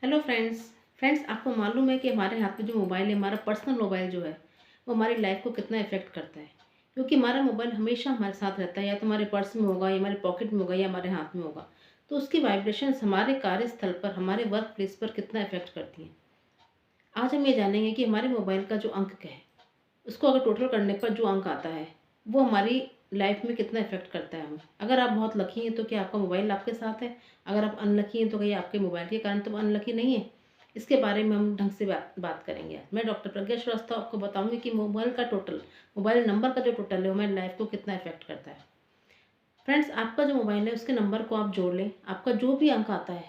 Hello friends. आपको मालूम है कि हमारे हाथ में जो मोबाइल है, हमारा पर्सनल मोबाइल जो है, वो हमारी लाइफ को कितना इफ़ेक्ट करता है। क्योंकि हमारा मोबाइल हमेशा हमारे साथ रहता है, या तो हमारे पर्स में होगा, या हमारे पॉकेट में होगा, या हमारे हाथ में होगा। तो उसकी वाइब्रेशंस हमारे कार्यस्थल पर, हमारे वर्क प्लेस पर कितना इफ़ेक्ट करती हैं। आज हम ये जानेंगे कि हमारे मोबाइल का जो अंक है, उसको अगर टोटल करने पर जो अंक आता है, वो हमारी लाइफ में कितना इफ़ेक्ट करता है हमें। अगर आप बहुत लकी हैं तो क्या आपका मोबाइल आपके साथ है? अगर आप अनलकी हैं तो कहीं आपके मोबाइल के कारण तो अनलकी नहीं है? इसके बारे में हम ढंग से बात बात करेंगे आज। मैं डॉक्टर प्रज्ञा श्रीवास्तव आपको बताऊंगी कि मोबाइल नंबर का जो टोटल है वो हमारी लाइफ को कितना इफ़ेक्ट करता है। फ्रेंड्स, आपका जो मोबाइल है उसके नंबर को आप जोड़ लें। आपका जो भी अंक आता है,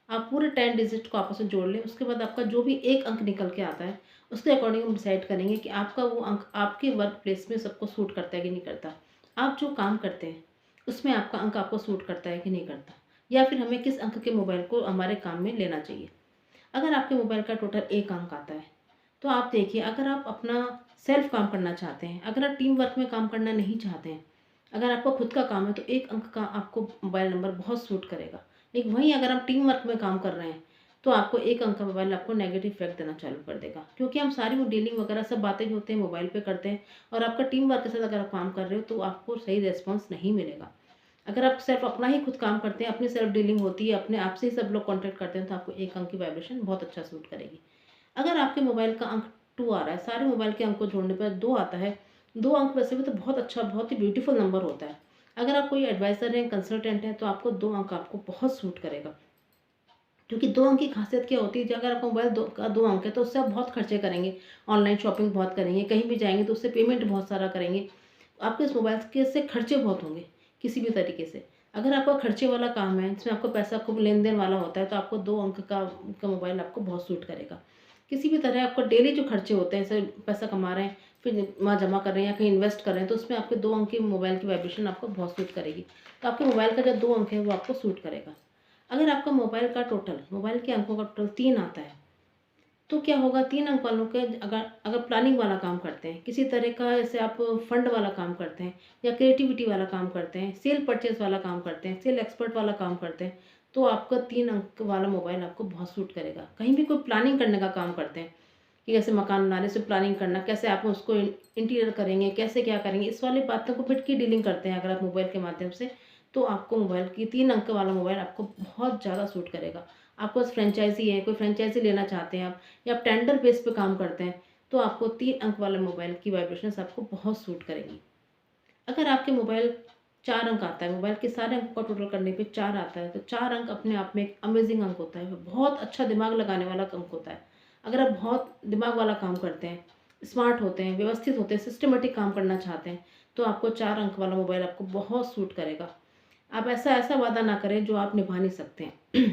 आप पूरे 10 डिजिट को आपस में जोड़ लें। उसके बाद आपका जो भी एक अंक निकल के आता है, उसके अकॉर्डिंग हम डिसाइड करेंगे कि आपका वो अंक आपके वर्क प्लेस में सबको सूट करता है कि नहीं करता। आप जो काम करते हैं उसमें आपका अंक आपको सूट करता है कि नहीं करता, या फिर हमें किस अंक के मोबाइल को हमारे काम में लेना चाहिए। अगर आपके मोबाइल का टोटल एक अंक आता है, तो आप देखिए, अगर आप अपना सेल्फ काम करना चाहते हैं, अगर आप टीम वर्क में काम करना नहीं चाहते हैं, अगर आपका खुद का काम है, तो एक अंक का आपको मोबाइल नंबर बहुत सूट करेगा। लेकिन वहीं अगर आप टीम वर्क में काम कर रहे हैं, तो आपको एक अंक का मोबाइल आपको नेगेटिव इफेक्ट देना चालू कर देगा। क्योंकि हम सारी वो डीलिंग वगैरह सब बातें जो होते हैं मोबाइल पे करते हैं, और आपका टीम वर्क के साथ अगर आप काम कर रहे हो तो आपको सही रिस्पॉन्स नहीं मिलेगा। अगर आप सिर्फ अपना ही खुद काम करते हैं, अपनी सेल्फ डीलिंग होती है, अपने आप से ही सब लोग कॉन्टैक्ट करते हैं, तो आपको एक अंक की वाइब्रेशन बहुत अच्छा सूट करेगी। अगर आपके मोबाइल का अंक 2 आ रहा है, सारे मोबाइल के अंक को जोड़ने पर 2 आता है, 2 अंक वैसे भी तो बहुत अच्छा, बहुत ही ब्यूटीफुल नंबर होता है। अगर आप कोई एडवाइज़र हैं, कंसल्टेंट हैं, तो आपको 2 अंक आपको बहुत सूट करेगा। क्योंकि 2 अंक की खासियत क्या होती है, अगर आपका मोबाइल 2 अंक है, तो उससे आप बहुत खर्चे करेंगे, ऑनलाइन शॉपिंग बहुत करेंगे, कहीं भी जाएँगे तो उससे पेमेंट बहुत सारा करेंगे। आपके इस मोबाइल के से खर्चे बहुत होंगे, किसी भी तरीके से। अगर आपका खर्चे वाला काम है, जिसमें आपका पैसा खूब लेन-देन वाला होता है, तो आपको 2 अंक का मोबाइल आपको बहुत सूट करेगा। किसी भी तरह आपको डेली जो खर्चे होते हैं, जैसे पैसा कमा रहे हैं, फिर वहाँ जमा कर रहे हैं या कहीं इन्वेस्ट कर रहे हैं, तो उसमें आपके 2 अंक की मोबाइल की वाइब्रेशन आपको बहुत सूट करेगी। तो आपके मोबाइल का जो 2 अंक है, वो आपको सूट करेगा। अगर आपका मोबाइल के अंकों का टोटल 3 आता है, तो क्या होगा, 3 अंक वालों के, अगर अगर प्लानिंग वाला काम करते हैं, किसी तरह का, जैसे आप फंड वाला काम करते हैं, या क्रिएटिविटी वाला काम करते हैं, सेल परचेज़ वाला काम करते हैं, सेल एक्सपर्ट वाला काम करते हैं, तो आपका 3 अंक वाला मोबाइल आपको बहुत सूट करेगा। कहीं भी कोई प्लानिंग करने का काम करते हैं, कि जैसे मकान बनाने से प्लानिंग करना, कैसे आप उसको इंटीरियर करेंगे, कैसे क्या करेंगे, इस वाली बातों को फिट की डीलिंग करते हैं अगर आप मोबाइल के माध्यम से, तो आपको मोबाइल की 3 अंक वाला मोबाइल आपको बहुत ज़्यादा सूट करेगा। आपके पास फ्रेंचाइज़ी है, कोई फ्रेंचाइज़ी लेना चाहते हैं आप, या आप टेंडर बेस पे काम करते हैं, तो आपको 3 अंक वाले मोबाइल की वाइब्रेशंस आपको बहुत सूट करेंगी। अगर आपके मोबाइल 4 अंक आता है, मोबाइल के सारे अंकों का टोटल करने पे 4 आता है, तो 4 अंक अपने आप में एक अमेज़िंग अंक होता है, बहुत अच्छा दिमाग लगाने वाला अंक होता है। अगर आप बहुत दिमाग वाला काम करते हैं, स्मार्ट होते हैं, व्यवस्थित होते हैं, सिस्टमैटिक काम करना चाहते हैं, तो आपको 4 अंक वाला मोबाइल आपको बहुत सूट करेगा। आप ऐसा ऐसा वादा ना करें जो आप निभा नहीं सकते हैं।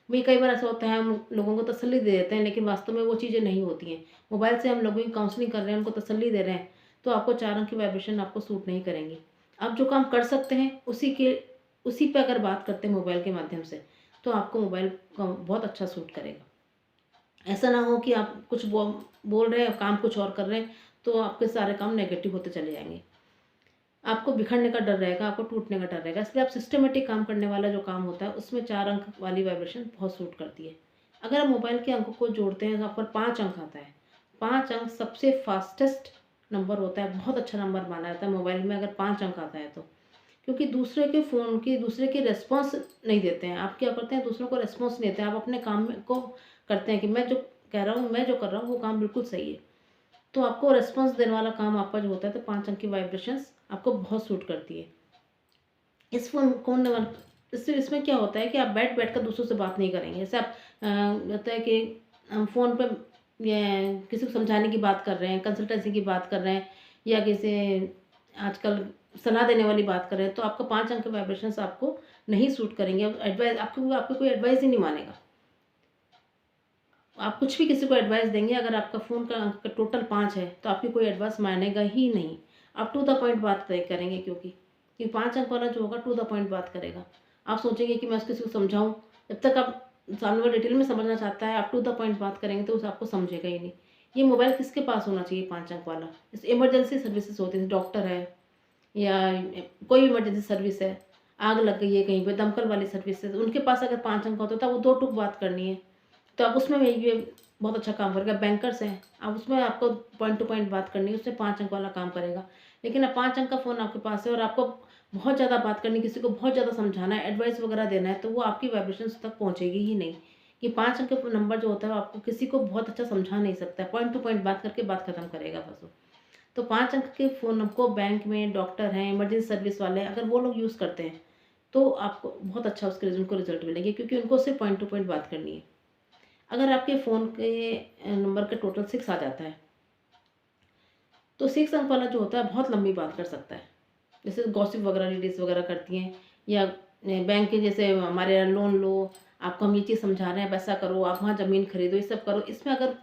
वही कई बार ऐसा होता है, हम लोगों को तसल्ली दे देते हैं, लेकिन वास्तव में वो चीज़ें नहीं होती हैं। मोबाइल से हम लोगों की काउंसलिंग कर रहे हैं, उनको तसल्ली दे रहे हैं, तो आपको 4 अंक की वाइब्रेशन आपको सूट नहीं करेंगी। आप जो काम कर सकते हैं, उसी पे अगर बात करते हैं मोबाइल के माध्यम से, तो आपको मोबाइल बहुत अच्छा सूट करेगा। ऐसा ना हो कि आप कुछ बोल रहे हैं, काम कुछ और कर रहे हैं, तो आपके सारे काम नेगेटिव होते चले जाएँगे। आपको बिखरने का डर रहेगा, आपको टूटने का डर रहेगा। इसलिए आप सिस्टमैटिक काम करने वाला जो काम होता है, उसमें 4 अंक वाली वाइब्रेशन बहुत सूट करती है। अगर आप मोबाइल के अंकों को जोड़ते हैं, तो आप पर 5 अंक आता है। 5 अंक सबसे फ़ास्टेस्ट नंबर होता है, बहुत अच्छा नंबर माना जाता है मोबाइल में, अगर 5 अंक आता है तो। क्योंकि दूसरे के रिस्पॉन्स नहीं देते हैं। आप क्या करते हैं, दूसरों को रिस्पॉन्स नहीं देते हैं। आप अपने काम में को करते हैं कि मैं जो कह रहा हूँ, मैं जो कर रहा हूँ, वो काम बिल्कुल सही है। तो आपको रिस्पॉन्स देने वाला काम आपका जो होता है, तो 5 अंक की वाइब्रेशंस आपको बहुत सूट करती है। इस फ़ोन कौन नंबर इससे इसमें क्या होता है कि आप बैठ कर दूसरों से बात नहीं करेंगे। जैसे आप होता है कि हम फ़ोन पे ये किसी को समझाने की बात कर रहे हैं, कंसल्टेंसी की बात कर रहे हैं, या किसी आजकल सलाह देने वाली बात कर रहे हैं, तो आपका 5 अंक के वाइब्रेशंस आपको नहीं सूट करेंगे। अब एडवाइस आपको आपकी कोई एडवाइस ही नहीं मानेगा। आप कुछ भी किसी को एडवाइस देंगे, अगर आपका फ़ोन का अंक टोटल 5 है, तो आपकी कोई एडवाइस मानेगा ही नहीं। आप टू द पॉइंट बात करेंगे, क्योंकि 5 अंक वाला जो होगा टू द पॉइंट बात करेगा। आप सोचेंगे कि मैं उस किसी को समझाऊँ, जब तक आप सामने वाला डिटेल में समझना चाहता है, आप टू द पॉइंट बात करेंगे तो उसे आपको समझेगा ही नहीं। ये मोबाइल किसके पास होना चाहिए 5 अंक वाला? जैसे इमरजेंसी सर्विसेज़ होती हैं, डॉक्टर है, या कोई भी इमरजेंसी सर्विस है, आग लग गई है कहीं पे, दमकल वाली सर्विसेज़, उनके पास अगर 5 अंक होता है, तो वो 2 टूक बात करनी है। तो आप उसमें ये बहुत अच्छा काम करेगा। बैंकर्स हैं, अब उसमें आपको पॉइंट टू पॉइंट बात करनी है, उसमें 5 अंक वाला काम करेगा। लेकिन अब 5 अंक का फ़ोन आपके पास है और आपको बहुत ज़्यादा बात करनी है, किसी को बहुत ज़्यादा समझाना है, एडवाइस वगैरह देना है, तो वो आपकी वाइब्रेशंस तक पहुँचेगी ही नहीं। कि 5 अंक का नंबर जो होता है वो आपको किसी को बहुत अच्छा समझा नहीं सकता है, पॉइंट टू पॉइंट बात करके बात खत्म करेगा बस वो। तो 5 अंक के फ़ोन को बैंक में डॉक्टर हैं, इमरजेंसी सर्विस वाले हैं, अगर वो लोग यूज़ करते हैं, तो आपको बहुत अच्छा उसके उनको रिज़ल्ट मिलेंगे, क्योंकि उनको सिर्फ़ पॉइंट टू पॉइंट बात करनी है। अगर आपके फ़ोन के नंबर का टोटल 6 आ जाता है, तो 6 अंक वाला जो होता है बहुत लंबी बात कर सकता है। जैसे गॉसिप वगैरह लेडीज़ वगैरह करती हैं, या बैंक के जैसे हमारे यहाँ लोन लो, आपको हम ये चीज़ समझा रहे हैं, वैसा करो, आप वहाँ ज़मीन खरीदो, ये सब करो। इसमें अगर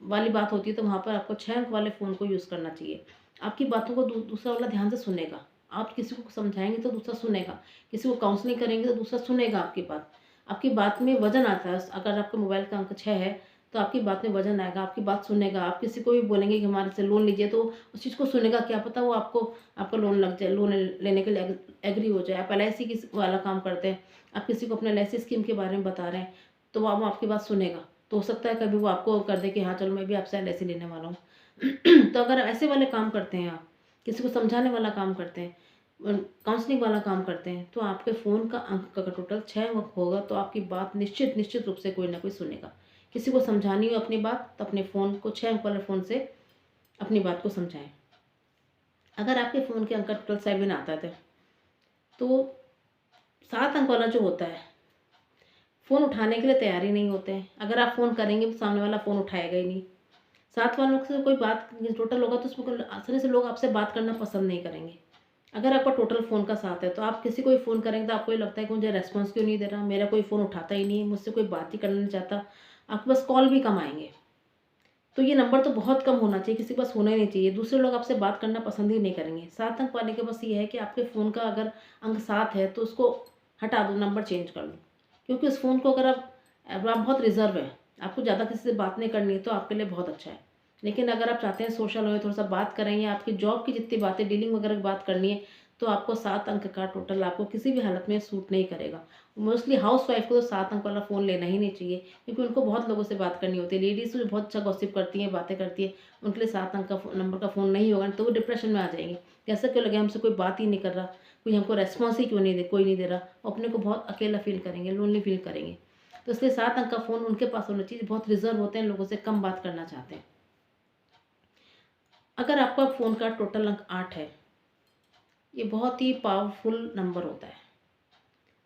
वाली बात होती है, तो वहाँ पर आपको 6 अंक वाले फ़ोन को यूज़ करना चाहिए। आपकी बातों को दूसरा वाला ध्यान से सुनेगा। आप किसी को समझाएंगे तो दूसरा सुनेगा, किसी को काउंसलिंग करेंगे तो दूसरा सुनेगा आपकी बात। आपकी बात में वजन आता है। अगर आपके मोबाइल का अंक 6 है, तो आपकी बात में वजन आएगा, आपकी बात सुनेगा। आप किसी को भी बोलेंगे कि हमारे से लोन लीजिए, तो उस चीज़ को सुनेगा। क्या पता वो आपका लोन लग जाए, लोन लेने के लिए एग्री हो जाए। आप एलआईसी की वाला काम करते हैं, आप किसी को अपने एलआईसी स्कीम के बारे में बता रहे हैं, तो वो आपकी बात सुनेगा। तो हो सकता है कभी वो आपको कर दे कि हाँ चलो, मैं भी आपसे एलआईसी लेने वाला हूँ। तो अगर ऐसे वाले काम करते हैं आप, किसी को समझाने वाला काम करते हैं, काउंसलिंग वाला काम करते हैं, तो आपके फ़ोन का अंक का टोटल 6 अंक होगा, तो आपकी बात निश्चित निश्चित रूप से कोई ना कोई सुनेगा। किसी को समझानी हो अपनी बात, तो अपने फ़ोन को 6 अंक वाले फ़ोन से अपनी बात को समझाएं। अगर आपके फ़ोन के अंक का टोटल 7 आता है, तो 7 अंक वाला जो होता है, फ़ोन उठाने के लिए तैयार ही नहीं होते हैं। अगर आप फ़ोन करेंगे तो सामने वाला फ़ोन उठाएगा ही नहीं। 7 वालों से कोई बात टोटल होगा, तो उसमें आसानी से लोग आपसे बात करना पसंद नहीं करेंगे। अगर आपका टोटल फ़ोन का 7 है, तो आप किसी को भी फ़ोन करेंगे तो आपको ये लगता है कि मुझे रिस्पॉन्स क्यों नहीं दे रहा, मेरा कोई फ़ोन उठाता ही नहीं है, मुझसे कोई बात ही करना नहीं चाहता। आपके पास कॉल भी कम आएँगे। तो ये नंबर तो बहुत कम होना चाहिए, किसी के पास होना ही नहीं चाहिए। दूसरे लोग आपसे बात करना पसंद ही नहीं करेंगे। 7 अंक वाले के बस ये है कि आपके फ़ोन का अगर अंक 7 है, तो उसको हटा दो, नंबर चेंज कर लो। क्योंकि उस फ़ोन को अगर आप बहुत रिज़र्व है, आपको ज़्यादा किसी से बात नहीं करनी है, तो आपके लिए बहुत अच्छा है। लेकिन अगर आप चाहते हैं सोशल हो, थोड़ा-सा बात करें, या आपकी जॉब की जितनी बातें, डीलिंग वगैरह की बात करनी है, तो आपको 7 अंक का टोटल आपको किसी भी हालत में सूट नहीं करेगा। मोस्टली हाउसवाइफ़ को तो 7 अंक वाला फ़ोन लेना ही नहीं चाहिए, क्योंकि उनको बहुत लोगों से बात करनी होती है। लेडीज़ जो बहुत अच्छा गॉसिप करती हैं, बातें करती हैं, उनके लिए 7 अंक का नंबर का फ़ोन नहीं होगा, तो वो डिप्रेशन में आ जाएँगी। ऐसा क्यों लगे, हमसे कोई बात ही नहीं कर रहा, कोई हमको रिस्पॉन्स ही क्यों नहीं दे कोई नहीं दे रहा, वो अपने को बहुत अकेला फ़ील करेंगे, लोनली फ़ील करेंगे। तो इसलिए 7 अंक का फ़ोन उनके पास होना चाहिए, बहुत रिज़र्व होते हैं, लोगों से कम बात करना चाहते हैं। अगर आपका फ़ोन का टोटल अंक 8 है, ये बहुत ही पावरफुल नंबर होता है।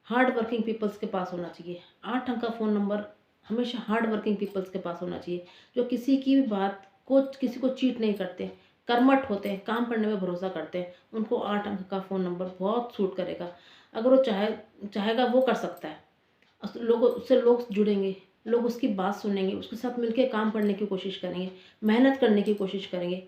हार्ड वर्किंग पीपल्स के पास होना चाहिए। 8 अंक का फ़ोन नंबर हमेशा हार्ड वर्किंग पीपल्स के पास होना चाहिए, जो किसी की भी बात को, किसी को चीट नहीं करते, कर्मठ होते हैं, काम करने में भरोसा करते हैं। उनको 8 अंक का फ़ोन नंबर बहुत सूट करेगा। अगर वो चाहेगा वो कर सकता है। लोगों उससे लोग जुड़ेंगे, लोग उसकी बात सुनेंगे, उसके साथ मिलके काम करने की कोशिश करेंगे, मेहनत करने की कोशिश करेंगे।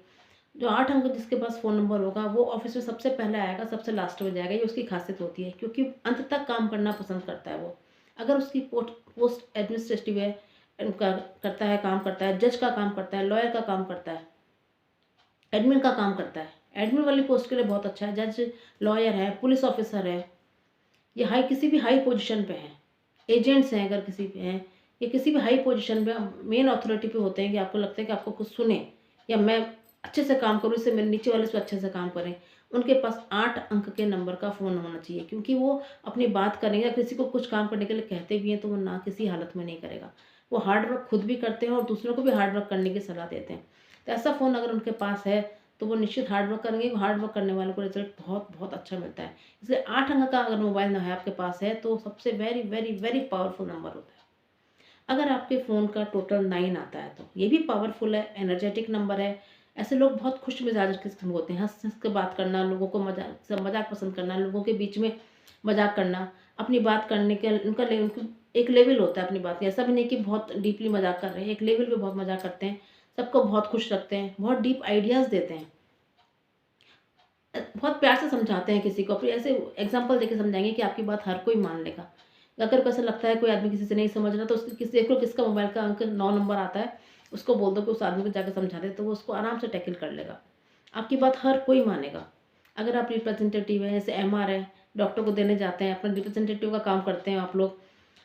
जो 8 अंक जिसके पास फ़ोन नंबर होगा, वो ऑफ़िस में सबसे पहले आएगा, सबसे लास्ट में जाएगा। ये उसकी ख़ासियत होती है, क्योंकि अंत तक काम करना पसंद करता है वो। अगर उसकी पोस्ट एडमिनिस्ट्रेटिव है, उनका करता है, काम करता है, जज का काम करता है, लॉयर का काम करता है, एडमिन का काम करता है। एडमिन वाली पोस्ट के लिए बहुत अच्छा है। जज, लॉयर है, पुलिस ऑफ़िसर है, ये किसी भी हाई पोजीशन पे हैं, एजेंट्स हैं अगर किसी पे हैं, या किसी भी हाई पोजीशन पे मेन अथॉरिटी पे होते हैं, कि आपको लगता है कि आपको कुछ सुने, या मैं अच्छे से काम करूँ, इससे मेरे नीचे वाले से अच्छे से काम करें, उनके पास 8 अंक के नंबर का फ़ोन होना चाहिए। क्योंकि वो अपनी बात करेंगे, किसी को कुछ काम करने के लिए कहते भी हैं, तो वो ना किसी हालत में नहीं करेगा। वो हार्ड वर्क खुद भी करते हैं और दूसरों को भी हार्ड वर्क करने की सलाह देते हैं। तो ऐसा फ़ोन अगर उनके पास है, तो वो निश्चित हार्ड वर्क करेंगे। हार्ड वर्क करने वालों को रिज़ल्ट बहुत बहुत अच्छा मिलता है। इसलिए 8 अंक का अगर मोबाइल ना है आपके पास है, तो सबसे very very very powerful number होता है। अगर आपके फ़ोन का टोटल 9 आता है, तो ये भी पावरफुल है, एनर्जेटिक नंबर है। ऐसे लोग बहुत खुश मिजाज किस्म होते हैं, हँस हँस के बात करना, लोगों को मजाक पसंद करना, लोगों के बीच में मजाक करना, अपनी बात करने के उनका एक लेवल होता है अपनी बात का। ऐसा भी नहीं कि बहुत डीपली मजाक कर रहे हैं, एक लेवल पे बहुत मजाक करते हैं, सबको बहुत खुश रखते हैं, बहुत डीप आइडियाज़ देते हैं, बहुत प्यार से समझाते हैं किसी को। फिर ऐसे एग्जाम्पल देके समझाएंगे कि आपकी बात हर कोई मान लेगा। अगर को ऐसा लगता है कोई आदमी किसी से नहीं समझ रहा, तो उसकी किसी देख लो किसका मोबाइल का अंक 9 नंबर आता है, उसको बोल दो कि उस आदमी को जाकर समझा दे, तो वो उसको आराम से टैकल कर लेगा। आपकी बात हर कोई मानेगा। अगर आप रिप्रेजेंटेटिव हैं, जैसे एमआर है, डॉक्टर को देने जाते हैं, अपना रिप्रेजेंटेटिव का काम करते हैं आप लोग,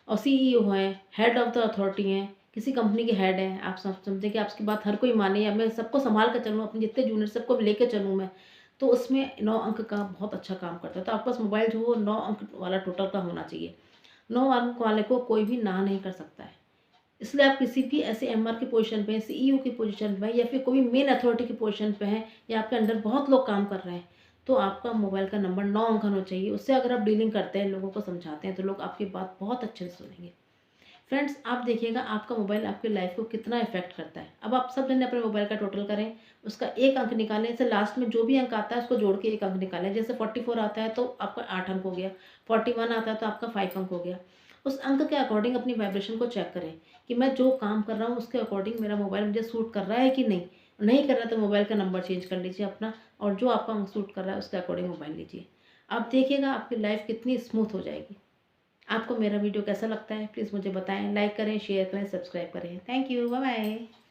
और सीईओ हैं, हेड ऑफ़ द अथॉरिटी हैं, किसी कंपनी के हेड हैं, आप समझें कि आपकी बात हर कोई माने या मैं सबको सँभाल के चलूँ, अपने जितने जूनियर सबको लेके चलूँ मैं, तो उसमें 9 अंक का बहुत अच्छा काम करता है। तो आपके पास मोबाइल जो हो 9 अंक वाला टोटल का होना चाहिए। 9 अंक वाले को कोई भी ना नहीं कर सकता है। इसलिए आप किसी भी ऐसे एमआर की पोजीशन पे हैं, सीईओ की पोजीशन पे हैं या फिर कोई मेन अथॉरिटी की पोजीशन पे हैं या आपके अंडर बहुत लोग काम कर रहे हैं, तो आपका मोबाइल का नंबर 9 अंक होना चाहिए। उससे अगर आप डीलिंग करते हैं, लोगों को समझाते हैं, तो लोग आपकी बात बहुत अच्छे से सुनेंगे। फ्रेंड्स, आप देखिएगा आपका मोबाइल आपकी लाइफ को कितना इफ़ेक्ट करता है। अब आप सब जने अपने मोबाइल का टोटल करें, उसका 1 अंक निकालें, जैसे लास्ट में जो भी अंक आता है उसको जोड़ के 1 अंक निकालें। जैसे 44 आता है तो आपका 8 अंक हो गया, 41 आता है तो आपका 5 अंक हो गया। उस अंक के अकॉर्डिंग अपनी वाइब्रेशन को चेक करें कि मैं जो काम कर रहा हूँ उसके अकॉर्डिंग मेरा मोबाइल मुझे सूट कर रहा है कि नहीं। नहीं कर रहा तो मोबाइल का नंबर चेंज कर लीजिए अपना, और जो आपका अंक सूट कर रहा है उसके अकॉर्डिंग मोबाइल लीजिए। आप देखिएगा आपकी लाइफ कितनी स्मूथ हो जाएगी। आपको मेरा वीडियो कैसा लगता है प्लीज़ मुझे बताएं। लाइक करें, शेयर करें, सब्सक्राइब करें। Thank you, bye bye.